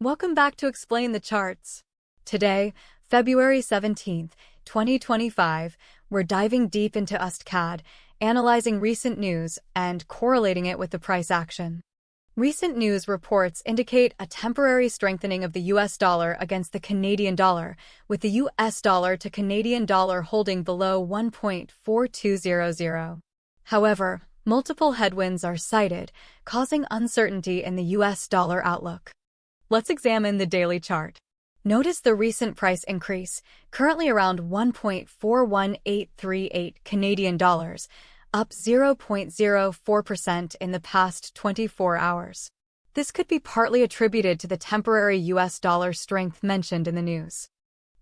Welcome back to Explain the Charts. Today, February 17th, 2025, we're diving deep into USDCAD, analyzing recent news and correlating it with the price action. Recent news reports indicate a temporary strengthening of the US dollar against the Canadian dollar, with the US dollar to Canadian dollar holding below 1.4200. However, multiple headwinds are cited, causing uncertainty in the US dollar outlook. Let's examine the daily chart. Notice the recent price increase, currently around 1.41838 Canadian dollars, up 0.04% in the past 24 hours. This could be partly attributed to the temporary US dollar strength mentioned in the news.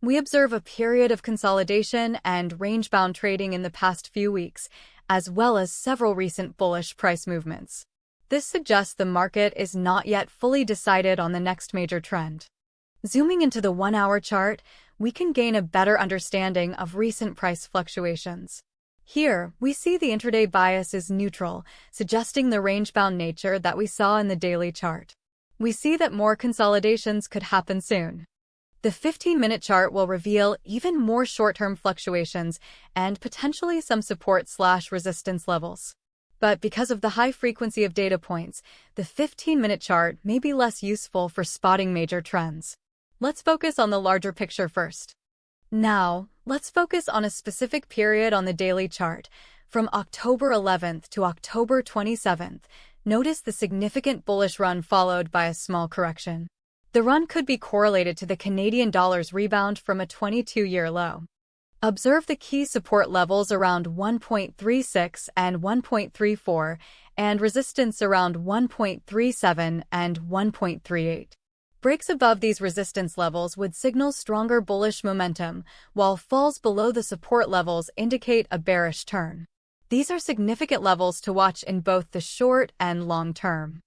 We observe a period of consolidation and range-bound trading in the past few weeks, as well as several recent bullish price movements. This suggests the market is not yet fully decided on the next major trend. Zooming into the 1-hour chart, we can gain a better understanding of recent price fluctuations. Here, we see the intraday bias is neutral, suggesting the range-bound nature that we saw in the daily chart. We see that more consolidations could happen soon. The 15-minute chart will reveal even more short-term fluctuations and potentially some support/resistance levels. But because of the high frequency of data points, the 15-minute chart may be less useful for spotting major trends. Let's focus on the larger picture first. Now, let's focus on a specific period on the daily chart. From October 11th to October 27th, notice the significant bullish run followed by a small correction. The run could be correlated to the Canadian dollar's rebound from a 22-year low. Observe the key support levels around 1.36 and 1.34, and resistance around 1.37 and 1.38. Breaks above these resistance levels would signal stronger bullish momentum, while falls below the support levels indicate a bearish turn. These are significant levels to watch in both the short and long term.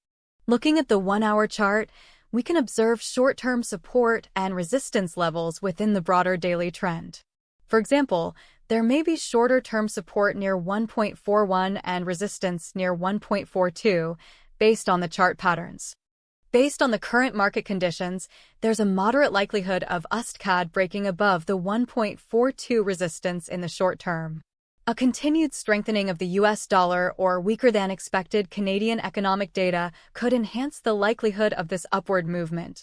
Looking at the 1-hour chart, we can observe short-term support and resistance levels within the broader daily trend. For example, there may be shorter-term support near 1.41 and resistance near 1.42, based on the chart patterns. Based on the current market conditions, there's a moderate likelihood of USDCAD breaking above the 1.42 resistance in the short term. A continued strengthening of the US dollar or weaker-than-expected Canadian economic data could enhance the likelihood of this upward movement.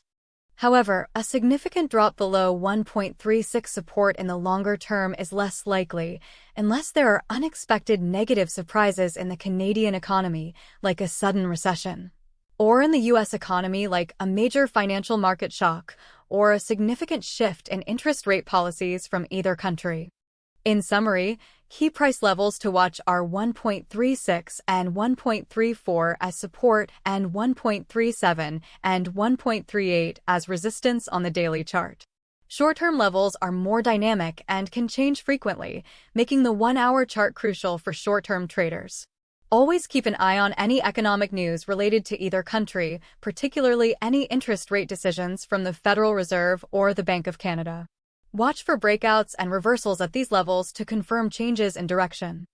However, a significant drop below 1.36 support in the longer term is less likely, unless there are unexpected negative surprises in the Canadian economy, like a sudden recession, or in the US economy, like a major financial market shock, or a significant shift in interest rate policies from either country. In summary, key price levels to watch are 1.36 and 1.34 as support and 1.37 and 1.38 as resistance on the daily chart. Short-term levels are more dynamic and can change frequently, making the 1-hour chart crucial for short-term traders. Always keep an eye on any economic news related to either country, particularly any interest rate decisions from the Federal Reserve or the Bank of Canada. Watch for breakouts and reversals at these levels to confirm changes in direction.